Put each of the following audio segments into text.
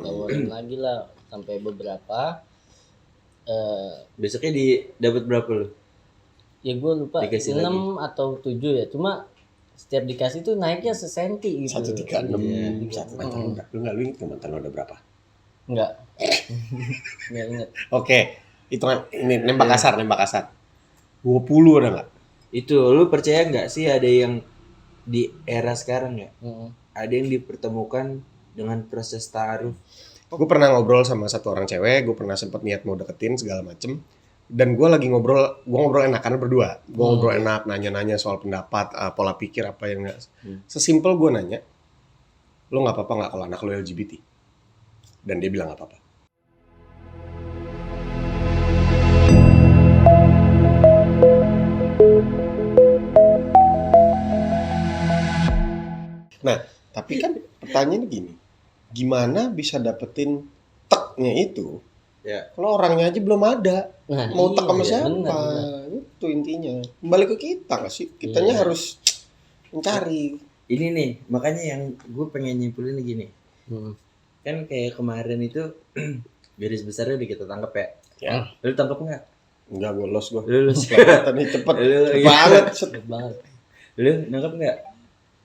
tawarin lagi lah sampai beberapa. Besoknya dapat berapa lu? Ya gue lupa Dikasih 6 atau 7 ya, cuma setiap dikasih tuh naiknya sesenti gitu. 136 Iya. Lu nggak, lu inget nggak mantan lu ada berapa? Enggak. Enggak inget. Oke, hitungan ini nembak kasar. 20 ada nggak? Itu lu percaya nggak sih ada yang di era sekarang ya? Mm-mm. Ada yang dipertemukan dengan proses taruh. Gue pernah ngobrol sama satu orang cewek, gue pernah sempet niat mau deketin segala macem. Dan gue lagi ngobrol enak karena berdua. Gue ngobrol enak, nanya-nanya soal pendapat, pola pikir apa yang nggak. Sesimpel gue nanya, lo nggak apa-apa nggak kalau anak lo LGBT? Dan dia bilang nggak apa-apa. Nah, tapi kan pertanyaannya gini, gimana bisa dapetin teknya itu? Ya. Kalau orangnya aja belum ada, Nah, mau tak sama iya, siapa? benar. Itu intinya. Kembali ke kita nggak sih? Kitanya Iya. harus mencari. Ini nih, makanya yang gue pengen nyimpulin gini. Mm. Kan kayak kemarin itu garis besarnya udah kita tangkap ya. Ya, Lu tangkap nggak? nggak gue los gue. Lu Tadi cepet Iya. banget. Cepet banget. Lu nangkap nggak?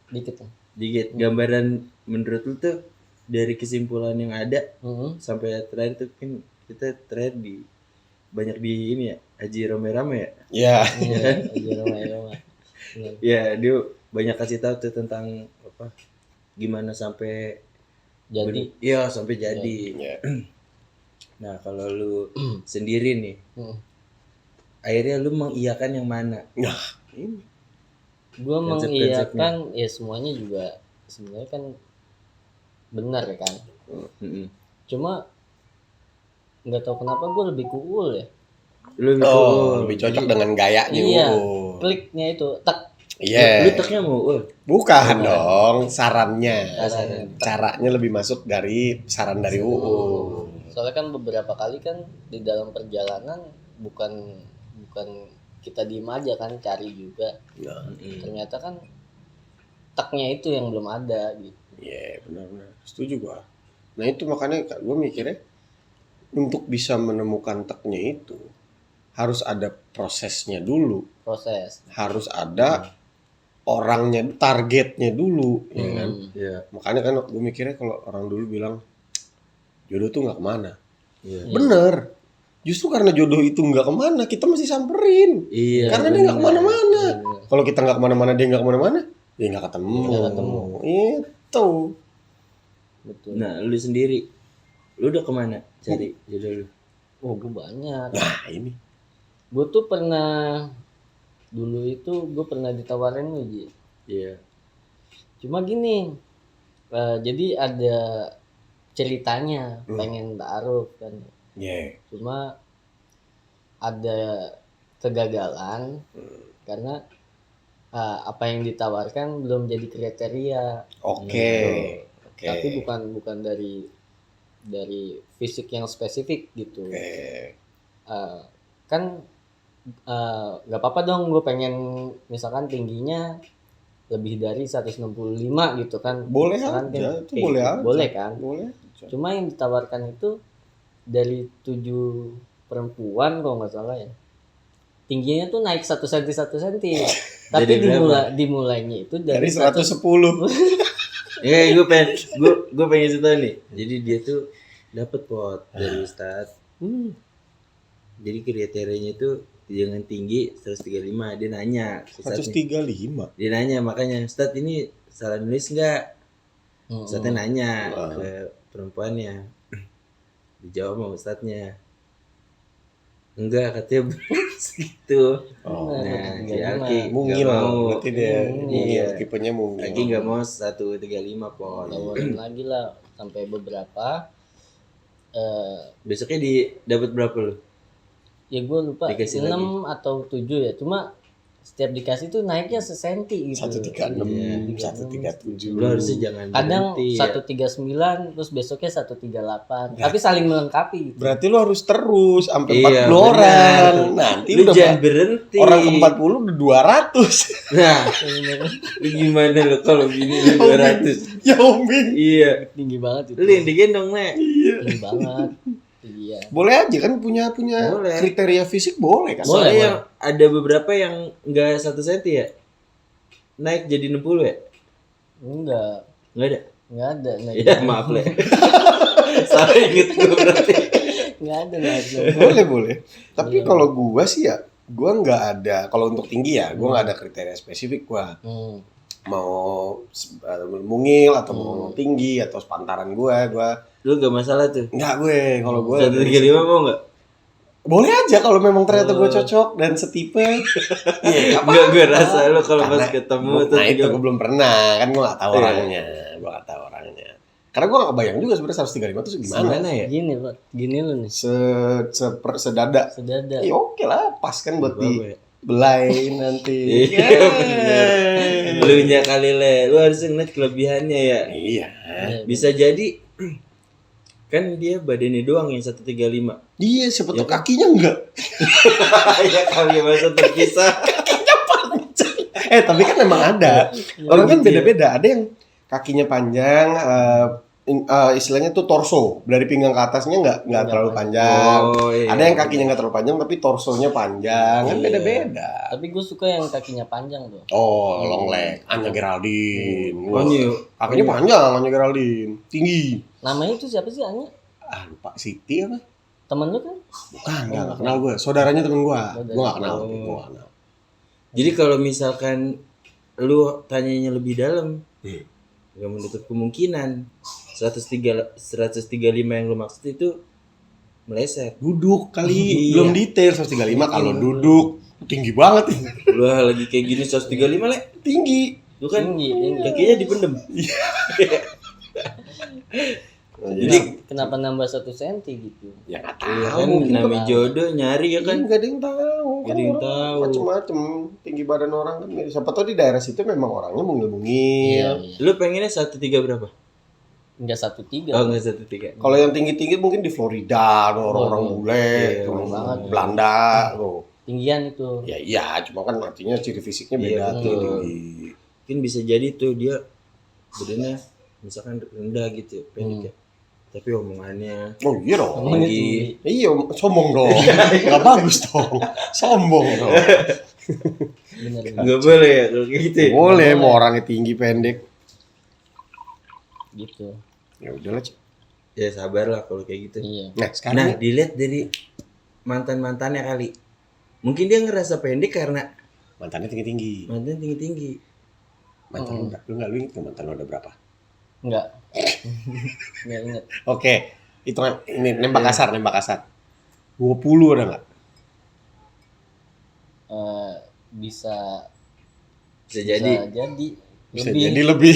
Dikit lah. Dikit. Gambaran menurut lu tuh dari kesimpulan yang ada Mm-mm. sampai terakhir tuh kan kita terakhir banyak di ini ya Haji Rame-Rame ya. Ya, Iya, aja Roma. Benar. Ya dia banyak kasih tahu tuh tentang apa gimana sampai Jadi iya sampai jadi. ya. Nah kalau lu sendiri nih mm, akhirnya lu mengiyakan yang mana? Nah, ini gue Konsep-konsepnya. mengiyakan ya semuanya juga sebenarnya kan benar ya kan. Mm-mm. Cuma nggak tahu kenapa gue lebih cool ya. Lu lebih cocok dengan gayanya. Iya. Kliknya itu tak. Iya. Lu teknya mau Bukan dong, sarannya. Saran. Caranya lebih masuk dari saran dari UU. Soalnya kan beberapa kali kan di dalam perjalanan bukan kita diem aja kan, cari juga. Nah, Ternyata kan taknya itu yang belum ada gitu. iya benar-benar. Setuju gua. Nah itu makanya gue mikirnya untuk bisa menemukan teknya itu harus ada prosesnya dulu, Proses. harus ada orangnya, targetnya dulu, ya kan? Iya. Makanya kan gue mikirnya kalau orang dulu bilang jodoh tuh nggak kemana, Iya. bener. Justru karena jodoh itu nggak kemana, kita mesti samperin. Iya. Karena dia nggak kemana-mana. Bener. Kalau kita nggak kemana-mana, dia nggak kemana-mana, ya nggak ketemu. Nggak ketemu. Itu. Betul. Nah lu sendiri lu udah kemana cari jodoh lu? Oh, gue banyak. Nah ini. Gue tuh pernah dulu itu gue pernah ditawarin nih, Ji. Iya. Cuma gini, jadi ada ceritanya pengen taruh kan. Yeah. Cuma ada kegagalan karena apa yang ditawarkan belum jadi kriteria. Oke. Tapi bukan dari fisik yang spesifik gitu. Oke. Kan nggak apa-apa dong, gue pengen misalkan tingginya lebih dari 165 gitu kan. Boleh Misalkan aja, kan itu kayak boleh gitu. aja. Boleh kan. Boleh. Cuma yang ditawarkan itu dari 7 perempuan kalau nggak salah ya. Tingginya tuh naik 1 cm 1 cm. Tapi Jadi berapa? dimulainya itu Dari dari 110. Ya gue pengen cerita nih. Jadi dia tuh dapat pot dari Ustadz. Jadi kriterianya itu jangan tinggi 135. Dia nanya Ustadznya. 135. Dia nanya makanya Ustadz ini salah nulis nggak? Ustadznya nanya ke perempuannya. Dijawab sama Ustadznya. Enggak, katanya segitu. Nah, si Aki Mungil nggak mau. berarti dia. Iya. Tipenya mungil. Aki nggak mau 135 pot. tawarin lagi lah sampai beberapa. Besoknya dapat berapa lu? Ya gue lupa Dikasih 6 atau 7 ya. Cuma setiap dikasih tuh naiknya sesenti gitu. 136, Iya, 137. Lu harusnya jangan Kadang berhenti, ya. 139 terus besoknya 138. Tapi saling melengkapi. Berarti lu harus terus sampai Iya, 40 orang. benar. Nanti Lu udah jangan berhenti. orang ke 40 udah 200. Nah, lu gimana lu kalau gini lu 200? Ya Ombing. Iya. Tinggi banget itu. Lu yang digendong, Nek. Tinggi banget. Iya. Boleh aja kan punya Boleh. kriteria fisik boleh kan? Soalnya Boleh, yang ada beberapa yang enggak 1 senti ya. Naik jadi 60 ya? Enggak. Enggak ada. Enggak ada. Enggak Ya, maaf, Le. Salah inget gue berarti. Enggak ada. Enggak ada. Boleh. Tapi kalau gua sih ya, gua nggak ada. Kalau untuk tinggi ya, gua nggak ada kriteria spesifik gua. Mau mungil atau mau tinggi atau sepantaran gua Lu gak masalah tuh. nggak gue. Kalau gua 135 mau enggak? boleh aja kalau memang ternyata gue cocok dan setipe. Iya, Enggak, gue rasa lu kalau pas Karena ketemu nah itu gue belum pernah, kan gue nggak tahu Iya. orangnya. Gue nggak tahu orangnya. Karena gue nggak kebayang juga sebenarnya 135 itu gimana. gimana ya? Gini, Pak. Gini lu nih. Sedada. Sedada. Ya oke lah, pas kan buat Apa ya? dibelai nanti. Iya, bener. Lu nya kali, Le. Lu harus ngeliat kelebihannya ya. Iya. Bisa jadi kan dia badannya doang yang 135. Iya, siapa Ya tuh kan? kakinya enggak. Ya kali masa terpisah. Tapi kan memang ada. Orang kan beda-beda. Ada yang kakinya panjang, istilahnya tuh torso. Dari pinggang ke atasnya nggak terlalu panjang. Oh, iya. Ada yang kakinya nggak terlalu panjang tapi torsonya panjang. Kan Iya. beda-beda. Tapi gue suka yang kakinya panjang tuh. Oh, long leg. Anya Geraldine. Oh, iya. Kakinya panjang, Anya Geraldine. Tinggi. Namanya itu siapa sih Anya? Lupa Siti apa? Temen lu kan? Bukan, nggak kenal gue. Saudaranya temen gue. Saudara. Gue nggak kenal. Oh. Gue nggak kenal. Jadi kalau misalkan lu tanyanya lebih dalam, nggak menutup kemungkinan 135 yang lu maksud itu meleset. Duduk kali. Iya. Belum detail 135 kalau duduk. Tinggi banget. Lu lagi kayak gini 135, Le. Tinggi. Lu kan Tinggi. kakinya dipendem. Jadi kenapa nambah 1 senti gitu? Ya nggak Iya tahu. kan Mungkin namanya jodoh nyari ya kan. Nggak ada yang tahu. Nggak ada yang tahu. Macem-macem. Tinggi badan orang kan. Siapa tahu di daerah situ memang orangnya mungil-mungil. Iya. Lu pengennya 1,3 berapa? Enggak 1,3. Oh, enggak 1,3. Kalau yang tinggi-tinggi mungkin di Florida, tuh orang-orang bule, Iya, tuh, banget. Belanda, tuh. Tinggian itu. Ya iya, cuma kan artinya ciri fisiknya beda Iya, tuh betul. tinggi. Mungkin bisa jadi tuh dia badannya misalkan rendah gitu ya, pendek ya. Tapi omongannya Oh iya dong. Emangnya tinggi. tinggi. Iya, sombong dong. Nggak bagus dong. Sombong dong. Bener. Enggak boleh ya kalau kayak gitu. Ya? Boleh, mau orangnya tinggi pendek. Gitu. Ya udahlah. Cik. Ya sabar lah kalau kayak gitu. Iya. Nah, sekarang Nah, nih, dilihat dari mantan-mantannya kali. Mungkin dia ngerasa pendek karena mantannya tinggi-tinggi. mantan tinggi-tinggi. Mantan lu lu inget nggak mantan lu ada berapa? Enggak. Enggak inget. Oke, itu ini nembak kasar. 20 ada nggak? Bisa Bisa jadi. jadi. Bisa Lebih. jadi lebih.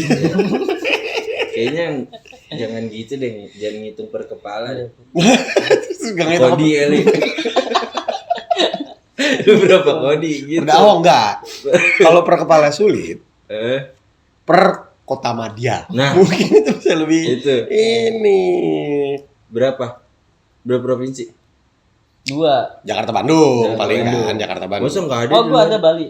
Kayaknya jangan gitu deh, jangan ngitung per kepala deh. Terus gak ngitung apa? Kodi Eli. Lu berapa kodi gitu? Udah enggak. Kalau per kepala sulit, Eh, per kota madya. Nah. Mungkin itu bisa lebih itu ini. berapa? Berapa provinsi? 2. Jakarta Bandung Jakarta paling Bandung. kan, Jakarta Bandung. Masa nggak ada? Oh, dulu? gua ada Bali.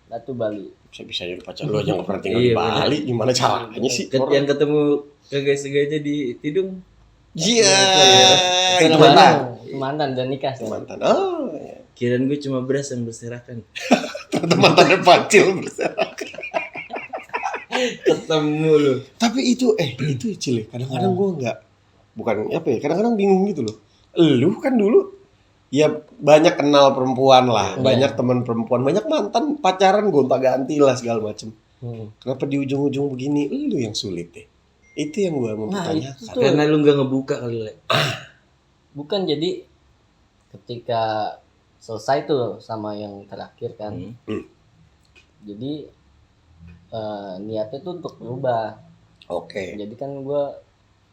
Satu Bali. Bisa jadi pacar lu aja nggak pernah tinggal di Iya, Bali, gimana caranya sih? Yang ketemu kagak sengaja di Tidung. Iya, itu Itu mantan. Mantan dan nikah. Itu mantan. Oh, iya. Kirain gue cuma beras yang berserakan. Ternyata mantannya Pacil bersama. Ketemu lu. Tapi itu Cile, kadang-kadang gua nggak, bukan apa ya, kadang-kadang bingung gitu loh. Lu kan dulu ya banyak kenal perempuan lah, banyak teman perempuan, banyak mantan pacaran gonta-ganti lah segala macem. Kenapa di ujung-ujung begini lu yang sulit deh? Itu yang gua mau Nah, pertanyakan. itu tuh. Karena lu nggak ngebuka kali, Le. Bukan, jadi ketika selesai tuh sama yang terakhir kan. Jadi niatnya tuh untuk berubah. Oke. Jadi kan gue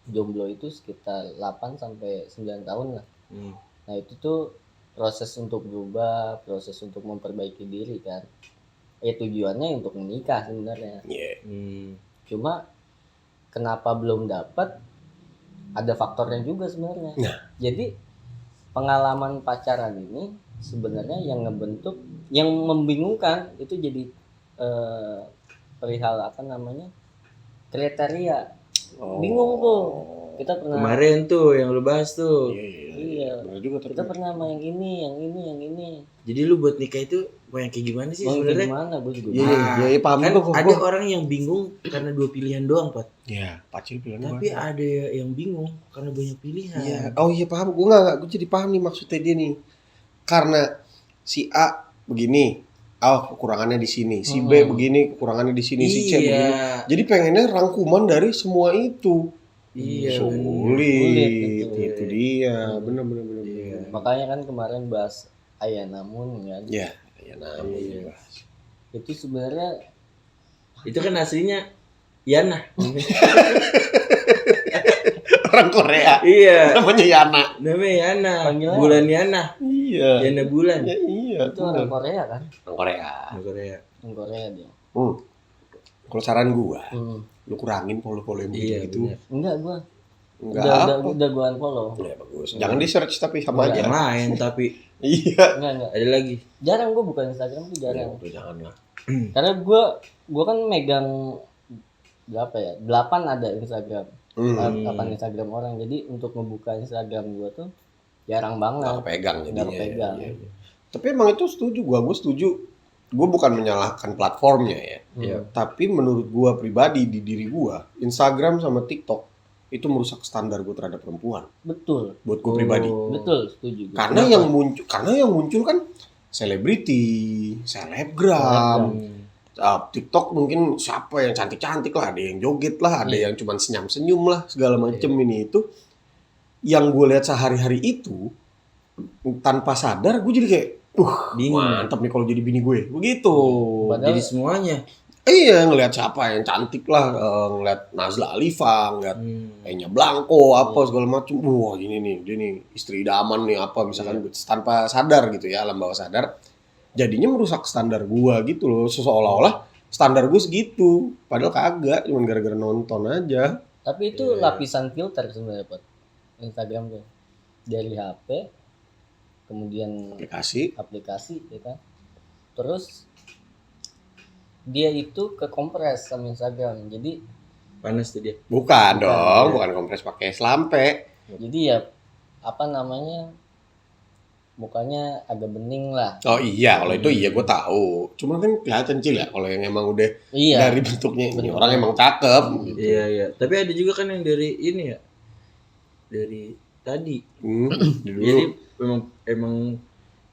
jomblo itu sekitar 8 sampai 9 tahun lah. Nah itu tuh proses untuk berubah, proses untuk memperbaiki diri kan. tujuannya untuk menikah sebenarnya. Iya. Cuma kenapa belum dapat, ada faktornya juga sebenarnya. Nah. Jadi pengalaman pacaran ini sebenarnya yang ngebentuk, yang membingungkan itu jadi perihal apa namanya, kriteria. Bingung tuh. Kita pernah Kemarin tuh yang lu bahas tuh. Iya. Benar juga Kita pernah sama yang ini. Jadi lu buat nikah itu mau yang kayak gimana sih Mau sebenarnya? gimana gue juga Iya, bingung. iya, paham Kan juga kok ada gua. orang yang bingung karena 2 pilihan doang, Pat. Iya, pacil pilihan Tapi ada yang bingung karena banyak pilihan. Iya, oh iya paham. Gue jadi paham nih maksudnya dia nih. Karena si A begini, kekurangannya di sini. Si B begini, kekurangannya di sini. Si C begini. Iya. Jadi pengennya rangkuman dari semua itu. Iya. Sulit, betul. itu dia. Bener. Iya. Makanya kan kemarin bahas Ayah Namun kan. Ya, ya namanya. Iya. Itu sebenarnya Itu kan aslinya Yana. Orang Korea. Iya. Namanya Yana. Namanya Yana. Panggilannya Bulan Yana. Iya. Yana bulan. Ya, iya. itu orang Korea kan. Orang Korea. Di Korea. Orang Korea dia. Kalau saran gua, Hmm. lu kurangin follow-follow yang Iya, gitu. bener. Enggak gua. Enggak Udah gua unfollow. Ya bagus. Jangan di search tapi sama Enggak. aja. Yang lain tapi Iya. Enggak. ada lagi. Jarang gua buka Instagram tuh jarang. Udah jangan lah. Karena gua kan megang berapa ya? 8 ada Instagram. Akun Instagram orang. Jadi untuk ngebuka Instagram gua tuh jarang banget. Nggak kepegang jadinya. Nggak kepegang. Iya. Tapi emang itu setuju gue setuju. Gue bukan menyalahkan platformnya ya. Iya. Tapi menurut gue pribadi di diri gue, Instagram sama TikTok itu merusak standar gue terhadap perempuan. Betul. Buat gue pribadi. Betul, setuju. Karena yang muncul kan selebriti, selebgram. TikTok mungkin siapa yang cantik-cantik lah, ada yang joget lah, ada yang cuman senyum-senyum lah, segala macem ini itu. Yang gue lihat sehari-hari itu tanpa sadar gue jadi kayak Bingung. mantap nih kalau jadi bini gue begitu. Padahal Jadi semuanya. Iya, ngelihat siapa yang cantik lah, ngelihat Nazla Alifa, ngelihat Enya Blanco apa segala macam. Wah, ini nih, dia nih istri idaman nih apa misalkan tanpa sadar gitu ya, alam bawah sadar. Jadinya merusak standar gua gitu loh, seolah-olah standar gue segitu, padahal kagak, cuma gara-gara nonton aja. tapi itu lapisan filter sebenarnya, Pak. Instagram tuh. Dari HP kemudian aplikasi ya kan. Terus dia itu ke kompres sama Instagram. Jadi Panas tuh dia. Bukan dong, bukan kompres pakai selampe. jadi ya apa namanya? Mukanya agak bening lah. Oh iya, kalau itu iya gue tahu. Cuma kan kelihatan Cil ya, kalau yang emang udah Iya. dari bentuknya ini orang emang cakep. Gitu. Iya, iya. Tapi ada juga kan yang dari ini ya. Dari tadi. Dulu. Jadi emang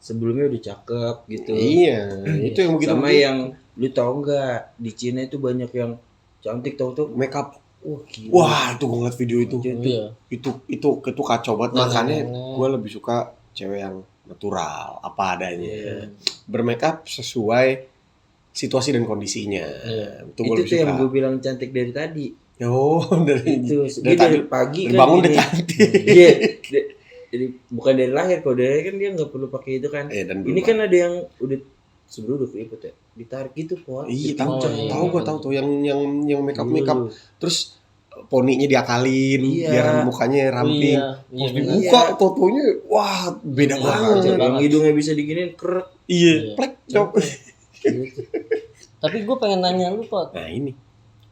sebelumnya udah cakep gitu. Iya, itu yang begitu. Sama yang lu tau nggak di Cina itu banyak yang cantik tau tuh. Make up. Wah, gila. Wah, itu gue ngeliat video itu. Iya. Itu kacau banget. Makanya gue lebih suka cewek yang natural, apa adanya. Bermakeup sesuai situasi dan kondisinya. Itu Itu tuh yang gue bilang cantik dari tadi. Oh, dari Itu dari dia tadi dari pagi dari kan bangun gini. udah cantik. Iya. Jadi bukan dari lahir, kalau dari lahir kan dia nggak perlu pakai itu kan. Dan Ini kan ada yang udah sebelum udah keriput ya, ditarik gitu kok. iya, tahu iya. tahu tuh yang makeup terus poninya diakalin Iya. biar mukanya ramping. Iya. Terus bener. dibuka fotonya, wah beda banget. Yang hidungnya bisa diginiin krek. Iya, plek cok. Tapi gue pengen nanya lu, Pot. Nah ini,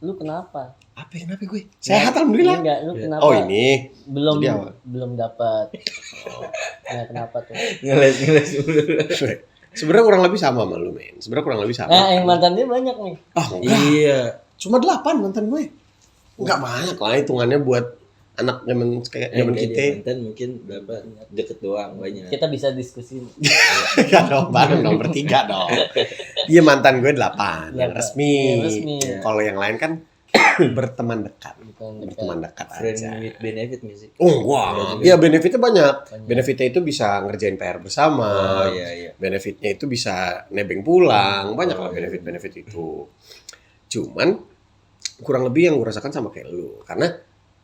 Lu kenapa? kenapa gue? Sehat alhamdulillah. Enggak, lu kenapa? Oh ini, belum Jadi apa? belum dapat. Nah, kenapa tuh? Ngeles dulu. sebenarnya kurang lebih sama sama lu men. Sebenarnya kurang lebih sama. Nah, yang mantannya banyak nih. Ah enggak, Iya. cuma 8 mantan gue. Enggak banyak lah hitungannya buat anak zaman kayak zaman Enggak, kita. dia mantan mungkin berapa deket doang banyak. Kita bisa diskusi. Ya dong, bareng dong bertiga dong. Iya mantan gue 8 yang resmi. Yang resmi. Kalau yang lain kan berteman dekat. Berteman dekat Friend aja. with benefit music. Oh wah, ya benefitnya banyak. Benefitnya itu bisa ngerjain PR bersama. Oh iya. Benefitnya itu bisa nebeng pulang. Banyak lah benefit itu. Cuman kurang lebih yang gue rasakan sama kayak lu. Karena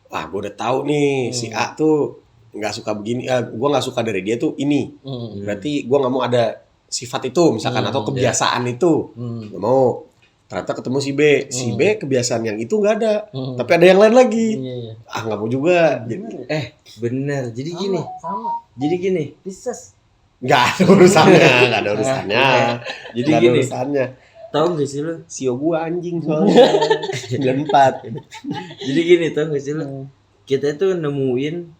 wah gue udah tahu nih si A tuh nggak suka begini. Gue nggak suka dari dia tuh ini. Berarti gue nggak mau ada sifat itu misalkan atau kebiasaan itu nggak mau. Ternyata ketemu si B kebiasaan yang itu nggak ada, tapi ada yang lain lagi. Nggak mau juga. Bener. Jadi gini. Sama. Jadi gini. Pisces. Nggak ada urusannya. Jadi Nggak ada gini. urusannya. Tahu gak sih lu? Sio gua anjing soalnya 94. Jadi gini, tahu gak sih lu? Kita itu nemuin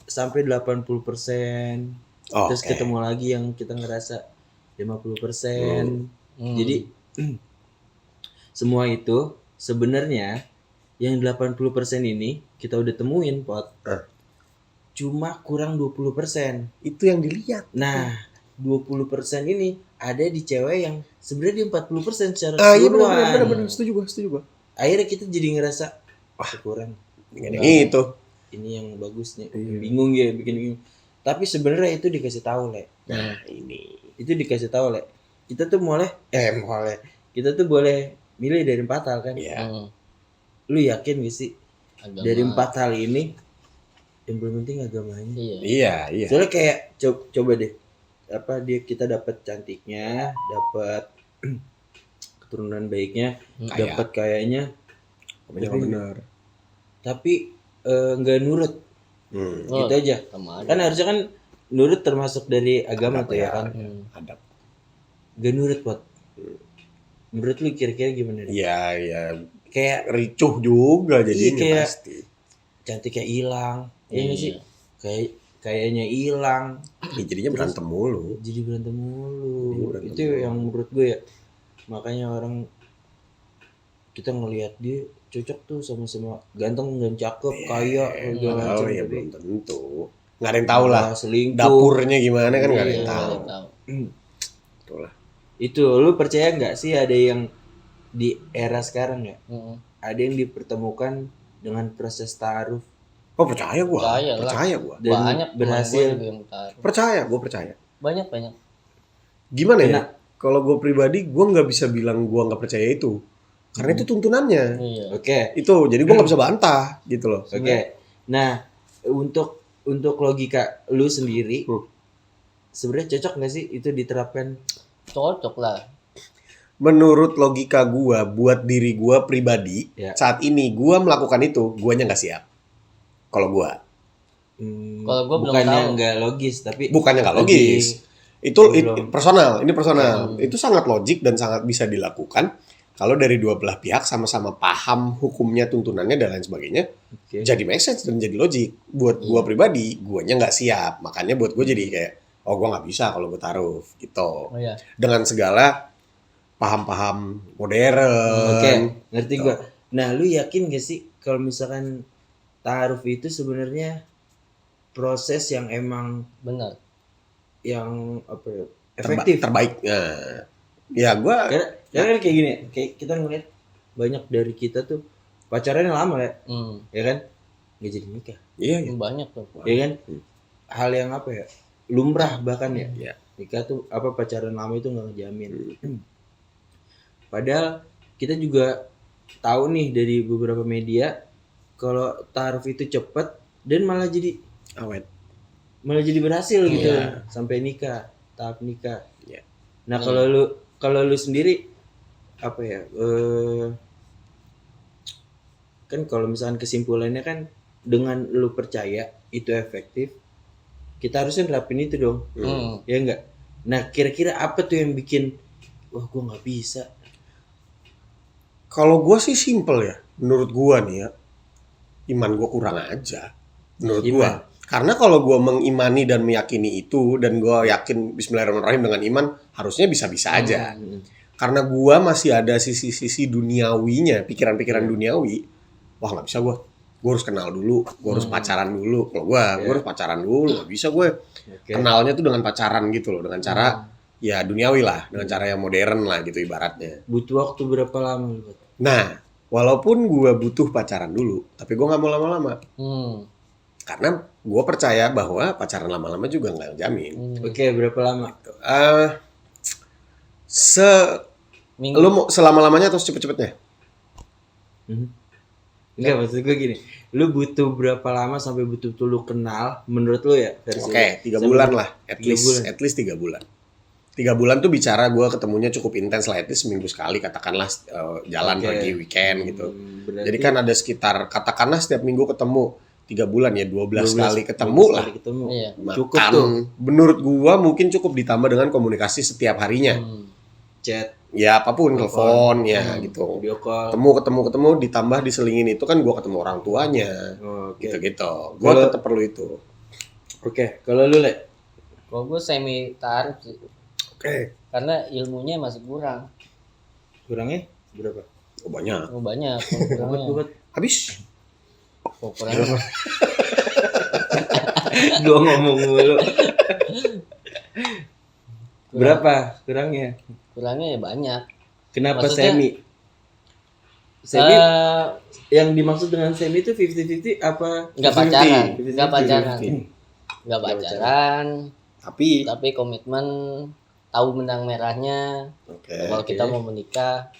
sampai 80%. Terus ketemu lagi yang kita ngerasa 50%. Jadi semua itu sebenarnya yang 80% ini kita udah temuin, Pot. Cuma kurang 20%. Itu yang dilihat. Nah, 20% ini ada di cewek yang sebenarnya dia 40% secara Iya keseluruhan. benar. Setuju gua. Akhirnya kita jadi ngerasa kurang. Ini itu. Ini yang bagus nih. Bingung ya bikin. Tapi sebenarnya itu dikasih tahu, Le. Nah, ini. Itu dikasih tahu, Le. Kita tuh Kita tuh boleh milih dari 4 hal kan? Iya. Lu yakin gak sih? Agama. Dari 4 hal ini yang paling penting agamanya. Iya. Soalnya kayak coba deh. Kita dapat cantiknya, dapat keturunan baiknya, dapat kayaknya. Benar. Tapi nggak nurut. Gitu aja. Kan harusnya kan nurut termasuk dari agama tuh ya kan. Adab. Gak nurut, Pot. Menurut lu kira-kira gimana? Iya. Kayak ricuh juga jadinya kayak pasti. Cantiknya hilang. Iya nggak sih? Kayaknya hilang. Jadinya berantem mulu. Jadi berantem mulu. Itu yang menurut gue ya. Makanya orang kita ngelihat dia cocok tuh sama-sama ganteng dan cakep, kaya, segala macam. Belum tentu. Nggak ada yang tahu lah. Selingkuh. Dapurnya gimana kan nggak ada yang tahu. Itulah. Itu lu percaya nggak sih ada yang di era sekarang ya? Ada yang dipertemukan dengan proses ta'aruf. Percaya gua. Dan banyak berhasil. Percaya. Banyak. Gimana ya? Kalau gue pribadi, gue nggak bisa bilang gue nggak percaya itu, karena itu tuntunannya. Oke. Itu, jadi gue nggak bisa bantah, gitu loh. Oke. Nah, untuk logika lu sendiri, sebenarnya cocok nggak sih itu diterapkan? Cocok lah. Menurut logika gue, buat diri gue pribadi, saat ini gue melakukan itu, guanya nggak siap. Kalau gue. Kalau gue belum tahu. Bukannya nggak logis, tapi bukannya nggak logis. Itu personal. Ini personal. Itu sangat logik dan sangat bisa dilakukan kalau dari dua belah pihak sama-sama paham hukumnya, tuntunannya dan lain sebagainya. Jadi make sense dan jadi logik. Buat gue pribadi, guanya nggak siap. Makanya buat gue jadi kayak, gue nggak bisa kalau gue ta'aruf gitu. Dengan segala paham-paham modern. Ngerti gue. Nah, lu yakin gak sih kalau misalkan ta'aruf itu sebenarnya proses yang emang benar, yang efektif, terbaik. Ya gue. Karena kayak gini, kayak kita ngeliat banyak dari kita tuh pacarannya lama ya kan, nggak jadi nikah. Iya. Banyak tuh. Ya kan, hal yang lumrah bahkan ya. Nikah tuh pacaran lama itu nggak ngejamin. Padahal kita juga tahu nih dari beberapa media kalau ta'aruf itu cepet dan malah jadi awet, malah jadi berhasil gitu sampai nikah, tahap nikah. Nah kalau lu sendiri kan kalau misalkan kesimpulannya kan dengan lu percaya itu efektif, kita harusnya nerapin itu dong. Ya enggak? Nah kira-kira apa tuh yang bikin wah gue nggak bisa? Kalau gue sih simple ya, menurut gue nih ya, iman gue kurang aja, menurut gue. Karena kalau gue mengimani dan meyakini itu, dan gue yakin Bismillahirrahmanirrahim dengan iman, harusnya bisa-bisa aja. Karena gue masih ada sisi-sisi duniawinya, pikiran-pikiran duniawi. Wah nggak bisa gue harus kenal dulu, gue harus pacaran dulu. Kalau gue harus pacaran dulu, nggak bisa gue. Kenalnya tuh dengan pacaran gitu loh, dengan cara ya duniawi lah, dengan cara yang modern lah gitu ibaratnya. Butuh waktu berapa lama? Nah, walaupun gue butuh pacaran dulu, tapi gue nggak mau lama-lama. Karena gue percaya bahwa pacaran lama-lama juga nggak jamin. Oke, berapa lama? Lu mau selama-lamanya atau cepet-cepetnya? Enggak, maksud gue gini. Lu butuh berapa lama sampai betul-betul lu kenal menurut lu ya? Oke, 3 bulan lah. At least 3 bulan. 3 bulan tuh bicara gue ketemunya cukup intens lah, itu seminggu sekali katakanlah, jalan pergi weekend gitu. Berarti Jadi kan ada sekitar katakanlah setiap minggu ketemu 3 bulan ya 12 kali ketemu lah. ketemu. Iya. Cukup tuh. Menurut gua mungkin cukup ditambah dengan komunikasi setiap harinya. Chat, Ya apapun, telepon ya gitu. video call. Ketemu ditambah diselingin itu kan gua ketemu orang tuanya. Oke. Gitu-gitu. Gua tetap perlu itu. Oke, kalau lu Le? Kalau gue semi taaruf sih, Oke. karena ilmunya masih kurang. Kurangnya berapa? Oh, banyak. Oh, banyak kurangnya. Buat Habis. Oh, kurangnya. gua ngomong mulu. Berapa kurangnya? Kurangnya ya banyak. Kenapa Maksudnya- semi? Semi Eh, yang dimaksud dengan semi itu 50-50 apa? nggak 50-50? pacaran, 50-50. nggak pacaran, 50-50. nggak pacaran, Tapi tapi komitmen, tahu benang merahnya. oke. Kalau kita mau menikah,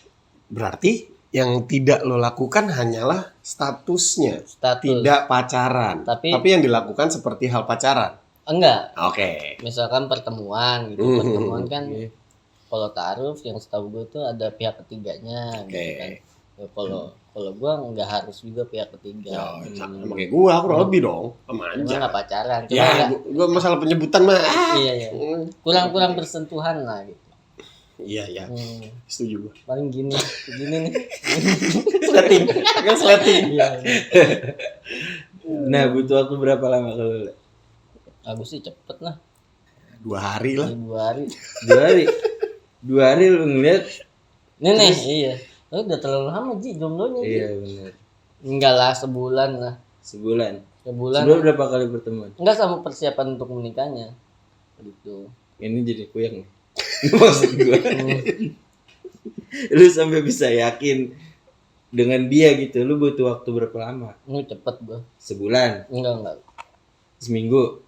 Berarti yang tidak lo lakukan hanyalah statusnya, status. tidak pacaran. Tapi- yang dilakukan seperti hal pacaran. Enggak, Oke. misalkan pertemuan gitu, pertemuan kan kalau taaruf yang setahu gue itu ada pihak ketiganya gitu Oke. kan. Ya, kalau gue nggak harus juga pihak ketiga. Ya, sama kayak gua kurang lebih dong, sama Cuma aja. nggak pacaran, cuma Ya, nggak, gua masalah penyebutan mah. iya iya, kurang bersentuhan lah gitu. Iya, ya. Hmm, Setuju gua. paling gini nih. Sleting. Kan sleting. Iya, iya. Nah, butuh waktu berapa lama kalau Le? Aku sih cepet lah, 2 hari lah. 2 hari. 2 hari. 2 hari lu ngeliat? Nih, iya. Lu udah terlalu lama Ji jomblonya. Ji. Iya benar. Enggak lah, sebulan lah. Sebulan. Sebulan. Sebulan berapa kali pertemuan? Enggak sama persiapan untuk menikahnya. Gitu. Ini jadi kuyang nih. Maksud gua. Lu sampai bisa yakin dengan dia gitu, lu butuh waktu berapa lama? Ini cepet gua. Sebulan, Enggak. seminggu,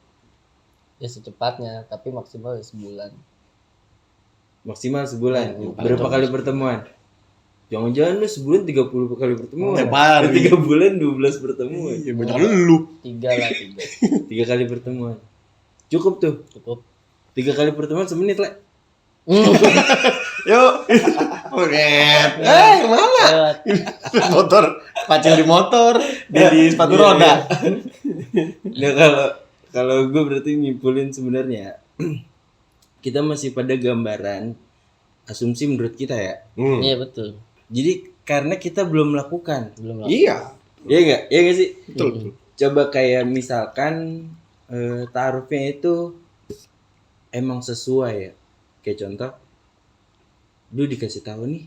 Ya secepatnya, tapi maksimal ya sebulan. maksimal sebulan. Berapa kali pertemuan? Jangan-jangan lu sebulan 30 kali pertemuan. Tiap hari. 3 bulan 12 pertemuan. Iya, banyak lu. 3 lah, 3. 3 kali pertemuan. Cukup tuh. Cukup. 3 kali pertemuan semenit lah. Yuk. Oke. Kemana? Lewat. Motor. Pacil di motor. Dia di sepatu roda. Nah kalau gue berarti nyimpulin sebenarnya kita masih pada gambaran asumsi menurut kita ya. Iya betul. Jadi karena kita belum melakukan. Belum lah. Iya. Iya enggak sih? Betul. Coba kayak misalkan taruhnya itu emang sesuai ya. Kayak contoh, lu dikasih tahu nih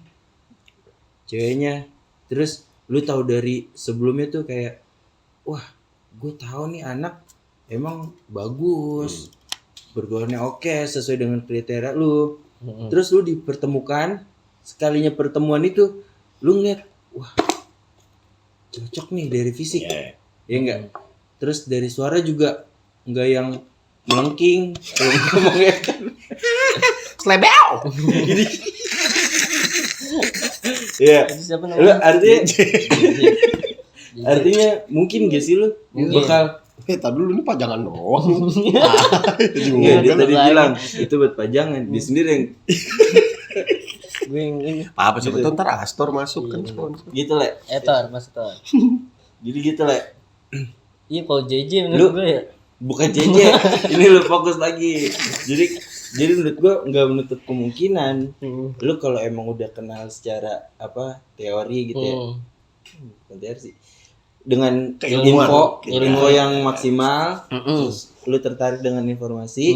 ceweknya, terus lu tahu dari sebelumnya tuh kayak, wah, gue tahu nih anak emang bagus, bergaulnya oke, sesuai dengan kriteria lu. Terus lu dipertemukan, sekalinya pertemuan itu, lu ngeliat, wah, cocok nih dari fisik, ya enggak? Terus dari suara juga enggak yang melengking, kalau ngomongnya kan. Slebel. Iya. Siapa Lu namanya? artinya mungkin gak sih lu bakal Tadi dulu ini pajangan doang. enggak, dia tadi bilang itu buat pajangan, dia sendiri yang Gue yang ini. Apa coba tuh ntar Astor masuk kan sponsor. gitu Le. Tor, Mas Tor. Jadi gitu Le. Iya kalau JJ menurut gue ya. Bukan JJ, ini lu fokus lagi. Jadi menurut gua nggak menutup kemungkinan lu kalau emang udah kenal secara apa teori gitu ya. Bukan teori sih. Dengan Keilmuan. info yang maksimal, terus lu tertarik dengan informasi,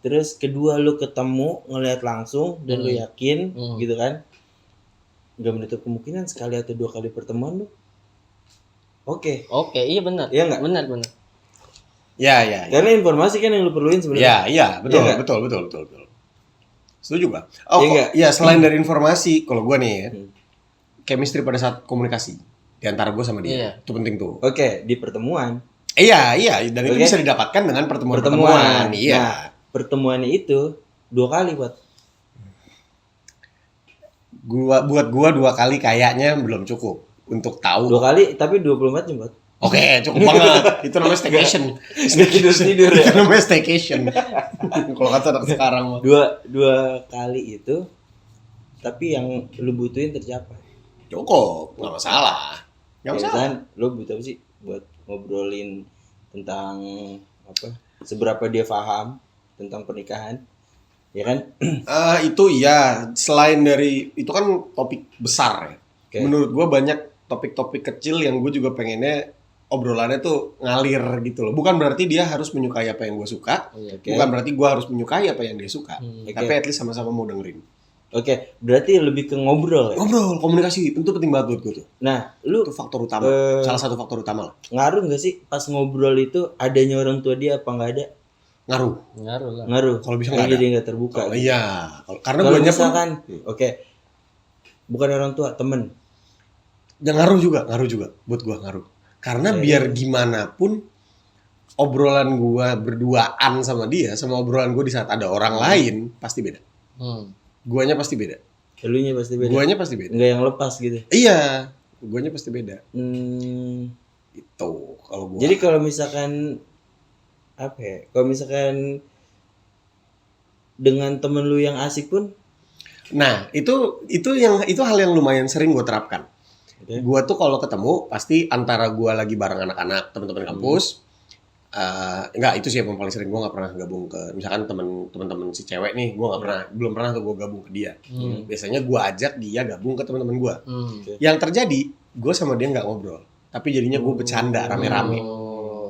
terus kedua lu ketemu ngelihat langsung dan lu yakin gitu kan. Nggak menutup kemungkinan sekali atau 2 kali pertemuan lu. Oke, Iya benar. Iya nggak? Benar. Ya. Karena informasi kan yang lu perluin sebenarnya. Ya, betul, Iya betul. Setuju gak? Oh, Iya nggak? ya selain dari informasi, kalau gue nih ya, chemistry pada saat komunikasi di antara gue sama dia, Iya. itu penting tuh. Oke, di pertemuan. Iya, dan itu Oke. bisa didapatkan dengan pertemuan. Iya. Nah, pertemuannya itu 2 kali buat Buat gua 2 kali kayaknya belum cukup untuk tahu. 2 kali tapi 24 jam buat. Oke, cukup banget. Itu namanya staycation. Tidur ya. Itu namanya staycation. Kalau kata anak sekarang mah. Dua kali itu, tapi yang lu butuhin tercapai. Cukup, nggak masalah. Nggak masalah. Kan lu butuh apa sih buat ngobrolin tentang apa? Seberapa dia paham tentang pernikahan, ya kan? Itu iya. Selain dari itu kan topik besar ya. Oke. Menurut gue banyak topik-topik kecil yang gue juga pengennya obrolannya tuh ngalir gitu loh. Bukan berarti dia harus menyukai apa yang gue suka. Oke. Bukan berarti gue harus menyukai apa yang dia suka. Oke. Tapi at least sama-sama mau dengerin. Oke, berarti lebih ke ngobrol ya. Ngobrol, komunikasi tentu penting banget buat gue tuh. Nah, lu Itu faktor utama. Salah satu faktor utama lah. ngaruh nggak sih pas ngobrol itu adanya orang tua dia apa nggak ada? Ngaruh. Ngaruh lah. Ngaruh. Kalau bisa Kayak nggak ada. jadi nggak terbuka. Oh, gitu. iya. Karena Kalau guanya pun misalkan, oke, bukan orang tua, temen. ya ngaruh juga buat gua ngaruh. Karena Oke. biar gimana pun obrolan gua berduaan sama dia sama obrolan gua di saat ada orang lain pasti beda. Guanya pasti beda. Elunya pasti beda. Guanya pasti beda. Nggak yang lepas gitu. Iya, guanya pasti beda. Itu kalau gua. Jadi kalau misalkan apa ya? Kalau misalkan dengan temen lu yang asik pun, Nah, itu hal yang lumayan sering gua terapkan. Oke. Gua tuh kalau ketemu pasti antara gua lagi bareng anak-anak, teman-teman kampus. Enggak, itu sih yang paling sering. Gue nggak pernah gabung ke misalkan teman-teman si cewek nih, gue belum pernah tuh gue gabung ke dia. Biasanya gue ajak dia gabung ke teman-teman gue. Yang terjadi gue sama dia nggak ngobrol, tapi jadinya gue bercanda rame-rame.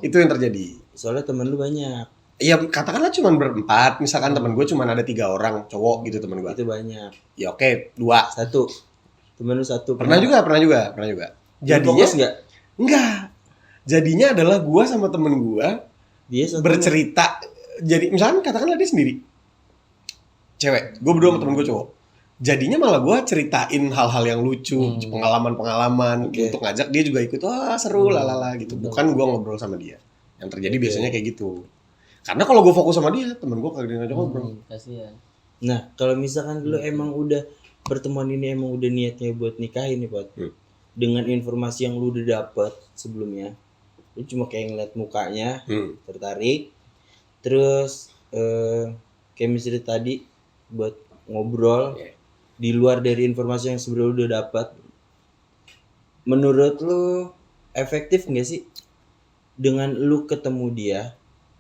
Itu yang terjadi. soalnya temen lu banyak, Ya katakanlah cuma berempat, misalkan teman gue cuma ada 3 orang cowok gitu teman gue. itu banyak. Ya oke, 2. Satu, temen lu satu. Pernah juga. Lu Jadinya fokus nggak? enggak. Jadinya adalah gue sama temen gue Dia satu. bercerita. Jadi misalkan katakanlah dia sendiri cewek, gue berdua sama temen gue cowok. Jadinya malah gue ceritain hal-hal yang lucu, pengalaman-pengalaman Oke. untuk ngajak dia juga ikut. Wah seru lalala gitu. Bukan gue ngobrol sama dia. Yang terjadi biasanya kayak gitu. Karena kalau gue fokus sama dia, temen gue kagak ngajak ngobrol. Kasihan. Nah, kalau misalkan lu emang udah pertemuan ini emang udah niatnya buat nikahin nih, Pot. Dengan informasi yang lu udah dapet sebelumnya, lu cuma kayak ngeliat mukanya, tertarik, terus chemistry tadi buat ngobrol di luar dari informasi yang sebelumnya lu udah dapat. Menurut lu efektif nggak sih dengan lu ketemu dia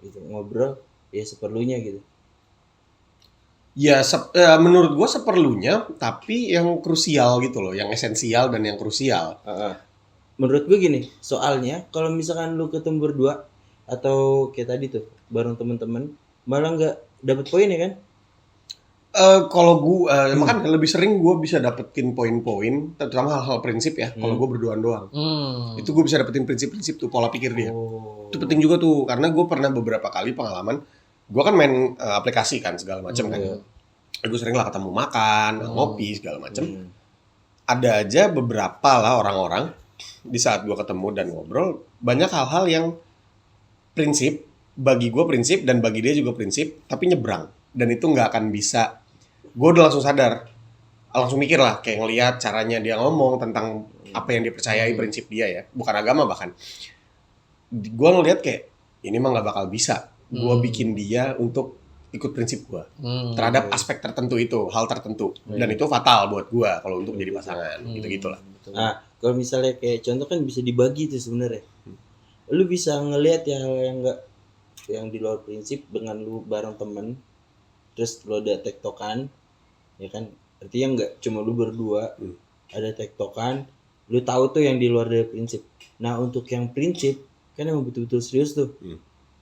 gitu, ngobrol ya seperlunya gitu? Ya menurut gue seperlunya, tapi yang krusial gitu loh, yang esensial dan yang krusial. Menurut gue gini, soalnya kalau misalkan lu ketemu berdua atau kayak tadi tuh bareng temen-temen, malah nggak dapet poin ya kan? Kalau gue, makanya lebih sering gue bisa dapetin poin-poin, terutama hal-hal prinsip ya. Kalau gue berduaan doang, itu gue bisa dapetin prinsip-prinsip tuh, pola pikir dia. Itu penting juga tuh, karena gue pernah beberapa kali pengalaman. Gue kan main aplikasi kan segala macam kan. Gue sering lah ketemu makan, ngopi segala macam. Ada aja beberapa lah orang-orang di saat gue ketemu dan ngobrol, banyak hal-hal yang prinsip, bagi gue prinsip dan bagi dia juga prinsip, tapi nyebrang. Dan itu nggak akan bisa. Gue udah langsung sadar, langsung mikir lah, kayak ngelihat caranya dia ngomong tentang apa yang dia percayai, prinsip dia ya, bukan agama bahkan. Gue ngelihat kayak ini mah nggak bakal bisa. Gue bikin dia untuk ikut prinsip gue terhadap aspek tertentu itu, hal tertentu, dan itu fatal buat gue kalau untuk jadi pasangan, gitu-gitulah. Nah, kalau misalnya kayak contoh kan bisa dibagi tuh sebenarnya. Lu bisa ngelihat ya hal yang enggak yang di luar prinsip dengan lu bareng temen, terus lu ada tektokan, ya kan? Artinya enggak cuma lu berdua, ada tektokan, lu tahu tuh yang di luar dari prinsip. Nah, untuk yang prinsip kan emang betul-betul serius tuh.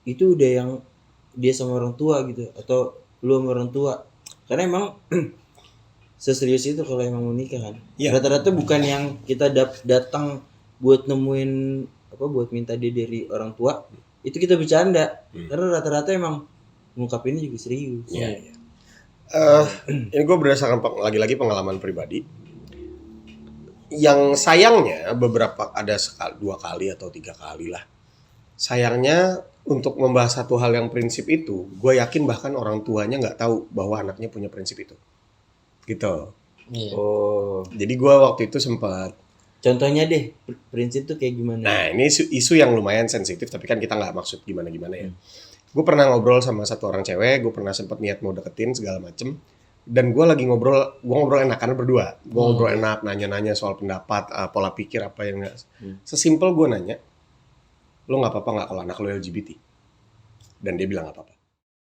Itu udah yang dia sama orang tua gitu, atau lu sama orang tua. Karena emang seserius itu kalau emang mau nikah kan. Rata-rata bukan yang kita datang buat nemuin apa, buat minta dia dari orang tua, itu kita bercanda. Karena rata-rata emang ngungkapinnya juga serius. Ini gue berdasarkan lagi-lagi pengalaman pribadi. Yang sayangnya beberapa ada 2 kali atau 3 kali lah. Sayangnya untuk membahas satu hal yang prinsip itu, gue yakin bahkan orang tuanya nggak tahu bahwa anaknya punya prinsip itu, gitu. Oh, Jadi gue waktu itu sempat Contohnya deh, prinsip tuh kayak gimana? Nah, ini isu yang lumayan sensitif, tapi kan kita nggak maksud gimana-gimana ya. Gue pernah ngobrol sama satu orang cewek, gue pernah sempet niat mau deketin segala macem. Dan gue lagi ngobrol enakan berdua. Gue ngobrol enak, nanya-nanya soal pendapat, pola pikir apa yang nggak. Sesimpel gue nanya, lo nggak apa-apa nggak kalau anak lo LGBT? Dan dia bilang nggak apa-apa.